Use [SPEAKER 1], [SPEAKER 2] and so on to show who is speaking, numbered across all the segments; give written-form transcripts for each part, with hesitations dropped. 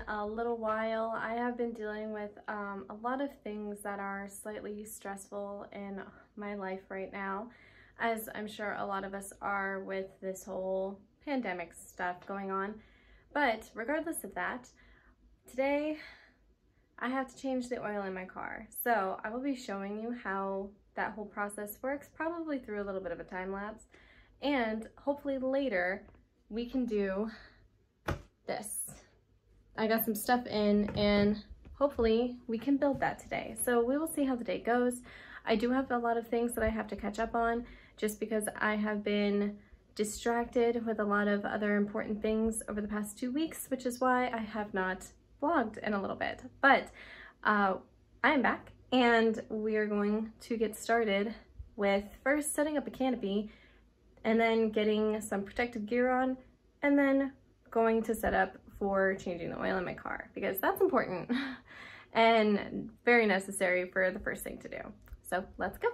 [SPEAKER 1] a little while. I have been dealing with a lot of things that are slightly stressful in my life right now, as I'm sure a lot of us are with this whole pandemic stuff going on. But regardless of that, today I have to change the oil in my car. So I will be showing you how that whole process works, probably through a little bit of a time lapse, and hopefully later we can do this. I got some stuff in and hopefully we can build that today. So we will see how the day goes. I do have a lot of things that I have to catch up on just because I have been distracted with a lot of other important things over the past 2 weeks, which is why I have not vlogged in a little bit. But I am back and we are going to get started with first setting up a canopy and then getting some protective gear on, and then going to set up for changing the oil in my car, because that's important and very necessary for the first thing to do. So let's go.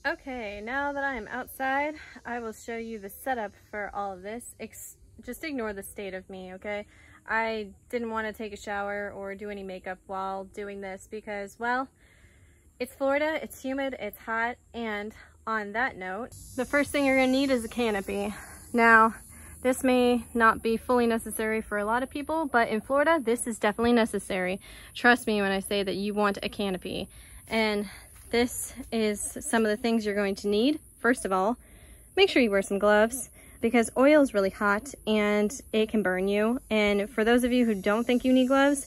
[SPEAKER 1] Okay, now that I am outside, I will show you the setup for all of this. Just ignore the state of me, okay? I didn't want to take a shower or do any makeup while doing this because, well, it's Florida, it's humid, it's hot, and on that note, the first thing you're gonna need is a canopy. Now, this may not be fully necessary for a lot of people, but in Florida, this is definitely necessary. Trust me when I say that you want a canopy. And this is some of the things you're going to need. First of all, make sure you wear some gloves because oil is really hot and it can burn you. And for those of you who don't think you need gloves,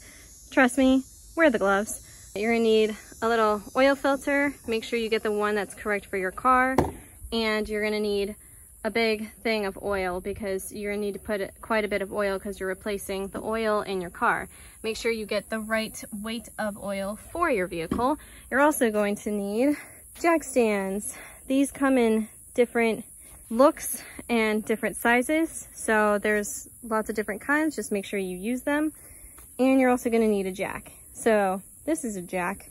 [SPEAKER 1] trust me, wear the gloves. You're gonna need a little oil filter. Make sure you get the one that's correct for your car. And you're gonna need a big thing of oil because you're gonna need to put quite a bit of oil because you're replacing the oil in your car. Make sure you get the right weight of oil for your vehicle. You're also going to need jack stands. These come in different looks and different sizes, so there's lots of different kinds. Just make sure you use them. And you're also gonna need a jack. So this is a jack.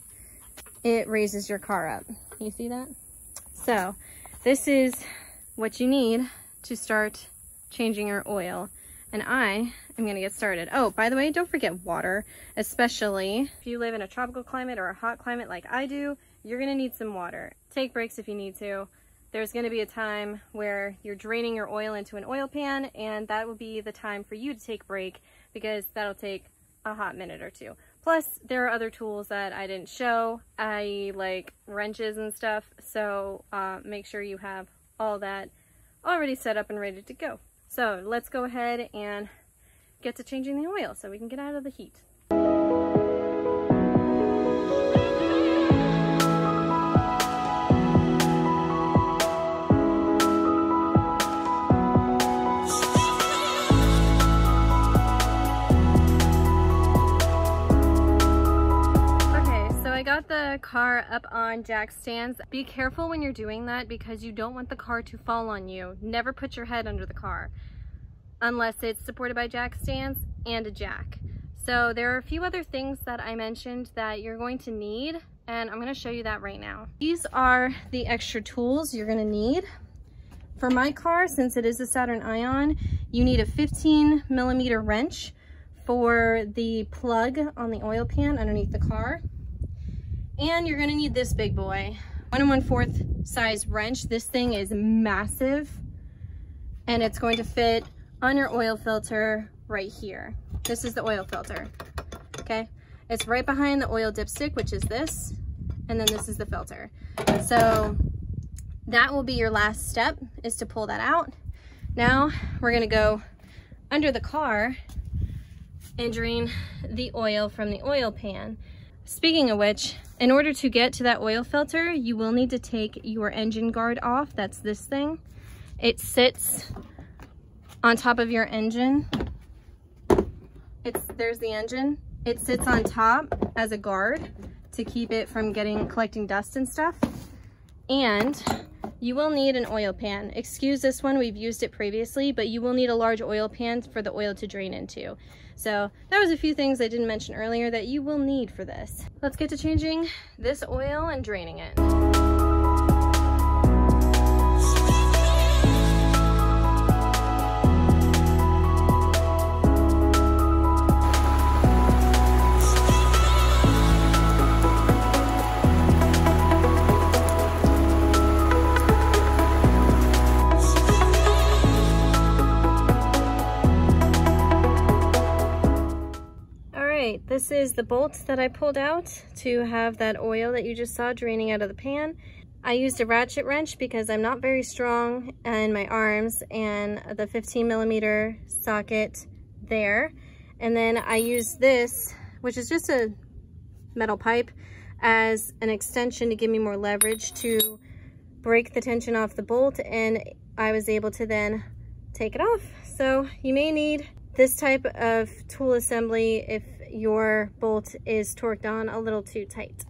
[SPEAKER 1] It raises your car up. You see that? So this is what you need to start changing your oil. And I am gonna get started. Oh, by the way, don't forget water, especially if you live in a tropical climate or a hot climate like I do, you're gonna need some water. Take breaks if you need to. There's gonna be a time where you're draining your oil into an oil pan, and that will be the time for you to take a break because that'll take a hot minute or two. Plus, there are other tools that I didn't show, i.e. like wrenches and stuff, so make sure you have all that already set up and ready to go. So let's go ahead and get to changing the oil so we can get out of the heat. Got the car up on jack stands. Be careful when you're doing that because you don't want the car to fall on you. Never put your head under the car unless it's supported by jack stands and a jack. So there are a few other things that I mentioned that you're going to need, and I'm going to show you that right now. These are the extra tools you're going to need. For my car, since it is a Saturn Ion, you need a 15mm wrench for the plug on the oil pan underneath the car. And you're gonna need this big boy, 1 1/4 size wrench. This thing is massive and it's going to fit on your oil filter right here. This is the oil filter, okay? It's right behind the oil dipstick, which is this, and then this is the filter. So that will be your last step, is to pull that out. Now we're gonna go under the car and drain the oil from the oil pan. Speaking of which, in order to get to that oil filter, you will need to take your engine guard off. That's this thing. It sits on top of your engine. There's the engine. It sits on top as a guard to keep it from collecting dust and stuff. And you will need an oil pan. Excuse this one, we've used it previously, but you will need a large oil pan for the oil to drain into. So that was a few things I didn't mention earlier that you will need for this. Let's get to changing this oil and draining it. this is the bolt that I pulled out to have that oil that you just saw draining out of the pan. I used a ratchet wrench because I'm not very strong in my arms, and the 15mm socket there. And then I used this, which is just a metal pipe, as an extension to give me more leverage to break the tension off the bolt, and I was able to then take it off. So you may need this type of tool assembly if your bolt is torqued on a little too tight.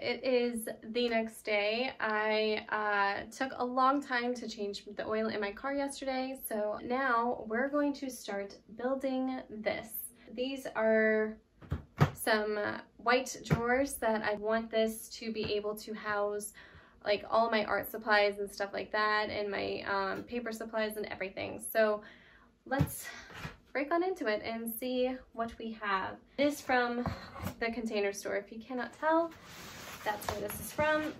[SPEAKER 1] It is the next day. I took a long time to change the oil in my car yesterday, so now we're going to start building this. These are some white drawers that I want this to be able to house like all of my art supplies and stuff like that, and my paper supplies and everything. So let's break on into it and see what we have. It is from the Container Store. If you cannot tell, that's where this is from.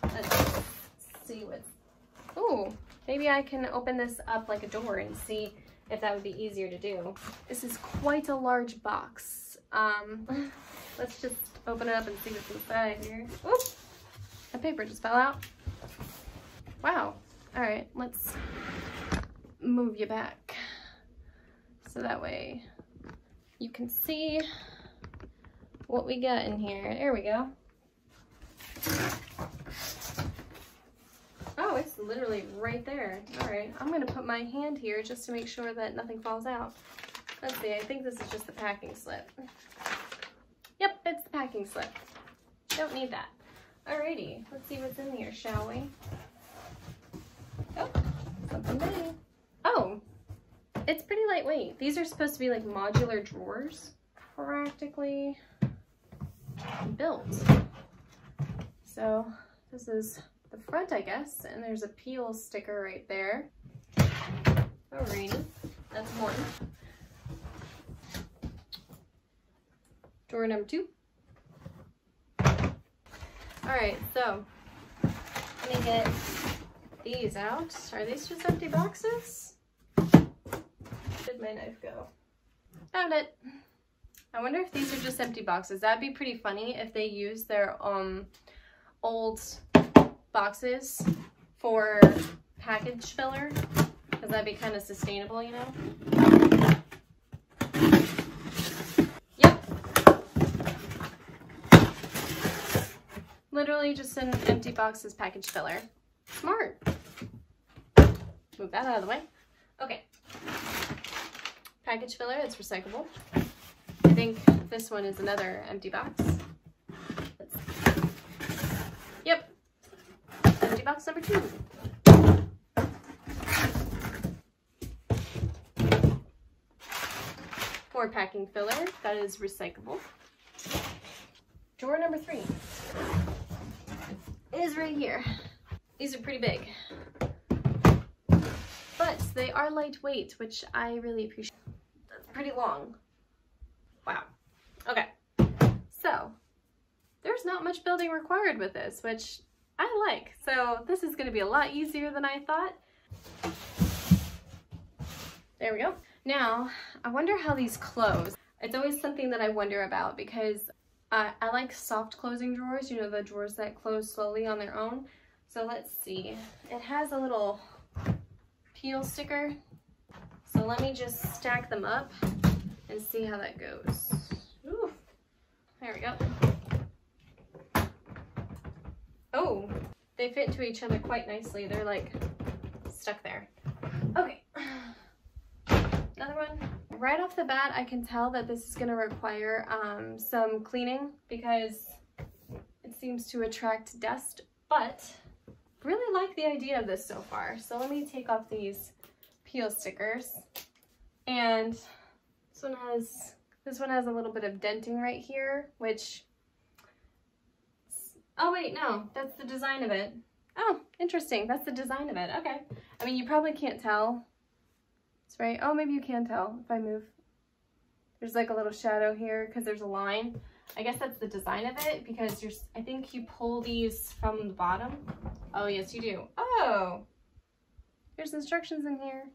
[SPEAKER 1] Let's see what, oh, maybe I can open this up like a door and see if that would be easier to do. This is quite a large box. Let's just open it up and see what's inside here. Oops, the paper just fell out. Wow. All right, let's move you back so that way you can see what we got in here. There we go. Oh, it's literally right there. All right, I'm gonna put my hand here just to make sure that nothing falls out. Let's see, I think this is just the packing slip. Yep, it's the packing slip. Don't need that. Alrighty, let's see what's in here, shall we? Oh, something big. Oh, it's pretty lightweight. These are supposed to be like modular drawers, practically built. So this is the front, I guess, and there's a peel sticker right there. Alrighty, that's one. Drawer number 2. Alright, so let me get these out. Are these just empty boxes? Where'd my knife go? Found it. I wonder if these are just empty boxes. That'd be pretty funny if they use their old boxes for package filler, because that'd be kind of sustainable, you know? Yep. Literally just an empty box as package filler. Smart. Move that out of the way. Okay. Package filler, it's recyclable. I think this one is another empty box. Yep. Empty box number 2. For packing filler, that is recyclable. Drawer number 3 is right here. These are pretty big, but they are lightweight, which I really appreciate. That's pretty long. Wow. Okay, so there's not much building required with this, which I like. So this is going to be a lot easier than I thought. There we go. Now, I wonder how these close. It's always something that I wonder about, because I like soft closing drawers, you know, the drawers that close slowly on their own. So let's see. It has a little peel sticker. So let me just stack them up and see how that goes. Ooh, there we go. Oh, they fit into each other quite nicely. They're like stuck there. Okay, another one. Right off the bat, I can tell that this is gonna require some cleaning because it seems to attract dust, but really like the idea of this so far. So let me take off these peel stickers. And this one has a little bit of denting right here, which, oh wait, no, that's the design of it. Oh, interesting, that's the design of it, okay. I mean, you probably can't tell. It's right, oh, maybe you can tell if I move. There's like a little shadow here because there's a line. I guess that's the design of it because I think you pull these from the bottom. Oh, yes, you do. Oh, there's instructions in here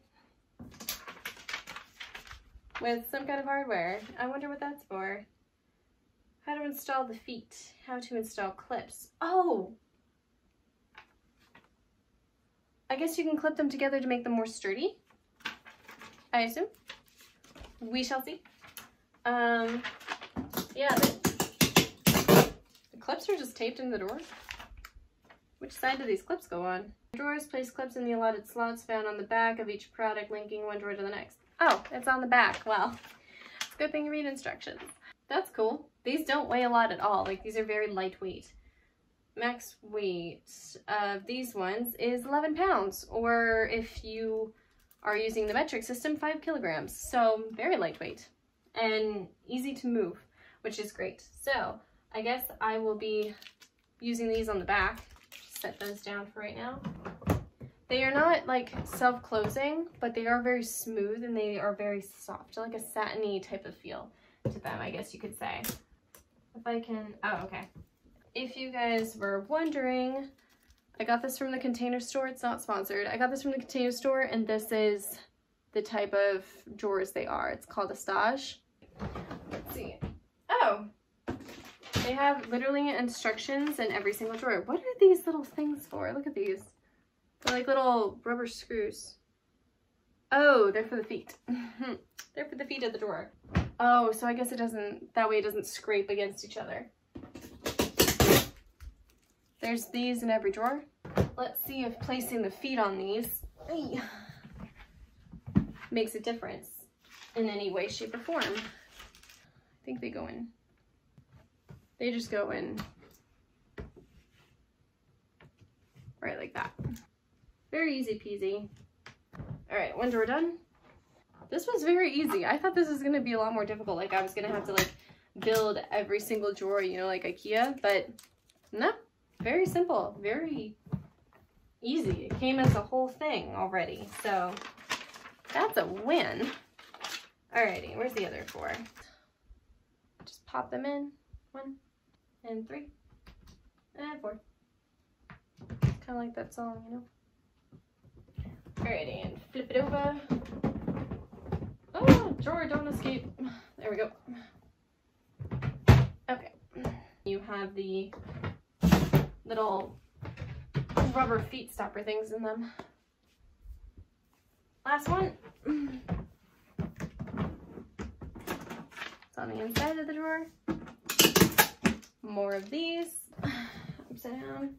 [SPEAKER 1] with some kind of hardware. I wonder what that's for. How to install the feet. How to install clips. Oh! I guess you can clip them together to make them more sturdy, I assume. We shall see. Yeah, the clips are just taped in the door. Which side do these clips go on? Drawers place clips in the allotted slots found on the back of each product, linking one drawer to the next. Oh, it's on the back. Well, it's a good thing you read instructions. That's cool. These don't weigh a lot at all. Like, these are very lightweight. Max weight of these ones is 11 pounds, or if you are using the metric system, 5 kilograms. So very lightweight and easy to move, which is great. So I guess I will be using these on the back. Set those down for right now. They are not like self-closing, but they are very smooth and they are very soft, like a satiny type of feel to them, I guess you could say. If I can, oh, okay. If you guys were wondering, I got this from the Container Store. It's not sponsored. I got this from the Container Store, and this is the type of drawers they are. It's called a Stage. Let's see. Oh, they have literally instructions in every single drawer. What are these little things for? Look at these. They're like little rubber screws. Oh, they're for the feet. They're for the feet of the drawer. Oh, so I guess it doesn't, that way it doesn't scrape against each other. There's these in every drawer. Let's see if placing the feet on these makes a difference in any way, shape, or form. I think they go in. They just go in right like that. Very easy peasy. All right, one drawer done. This was very easy. I thought this was gonna be a lot more difficult. Like I was gonna have to like build every single drawer, you know, like IKEA, but no, very simple, very easy. It came as a whole thing already, so that's a win. Alrighty, where's the other 4? Just pop them in. 1 and 3 and 4. Kind of like that song, you know. Alrighty, and flip it over. Oh, drawer, don't escape. There we go. Okay. You have the little rubber feet stopper things in them. Last one. It's on the inside of the drawer. More of these. Upside down.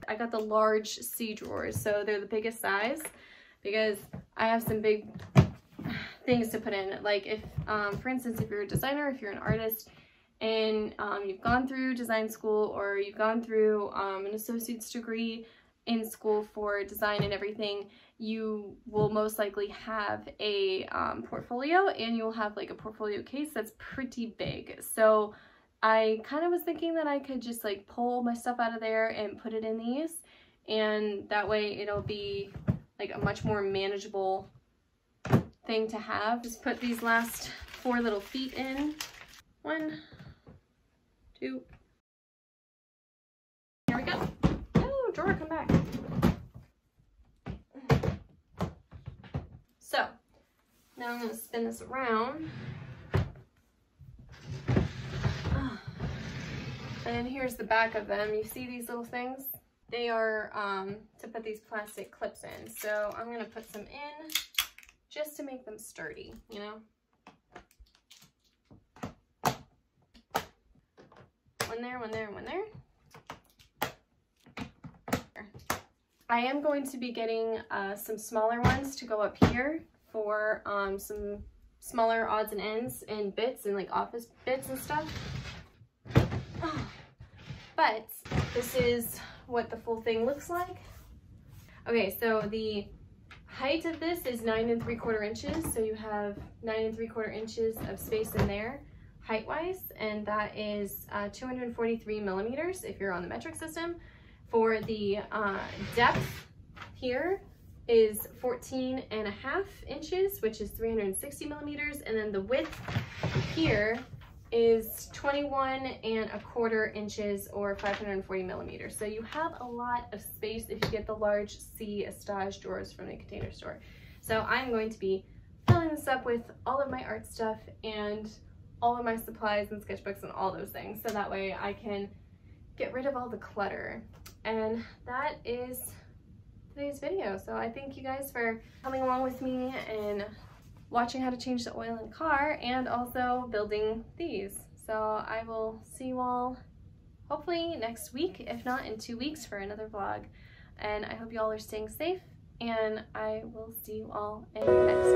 [SPEAKER 1] I got the large C drawers, so they're the biggest size because I have some big things to put in. Like if, for instance, if you're a designer, if you're an artist, and you've gone through design school or you've gone through an associate's degree in school for design and everything, you will most likely have a portfolio, and you'll have like a portfolio case that's pretty big. So I kind of was thinking that I could just like pull my stuff out of there and put it in these, and that way it'll be like a much more manageable thing to have. Just put these last 4 little feet in. 1, 2. Here we go. Oh, drawer, come back. So now I'm gonna spin this around. And here's the back of them. You see these little things? They are to put these plastic clips in. So I'm gonna put some in just to make them sturdy, you know? One there, one there, and one there. I am going to be getting some smaller ones to go up here for some smaller odds and ends and bits and like office bits and stuff. But this is what the full thing looks like. Okay, so the height of this is 9 3/4 inches. So you have 9 3/4 inches of space in there height-wise, and that is 243 millimeters if you're on the metric system. For the depth here is 14.5 inches, which is 360 millimeters, and then the width here is 21.25 inches or 540 millimeters. So you have a lot of space if you get the large C Estage drawers from the Container Store. So I'm going to be filling this up with all of my art stuff and all of my supplies and sketchbooks and all those things, so that way I can get rid of all the clutter. And that is today's video. So I thank you guys for coming along with me and watching how to change the oil in the car and also building these. So I will see you all hopefully next week, if not in 2 weeks, for another vlog. And I hope you all are staying safe, and I will see you all in the next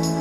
[SPEAKER 1] one.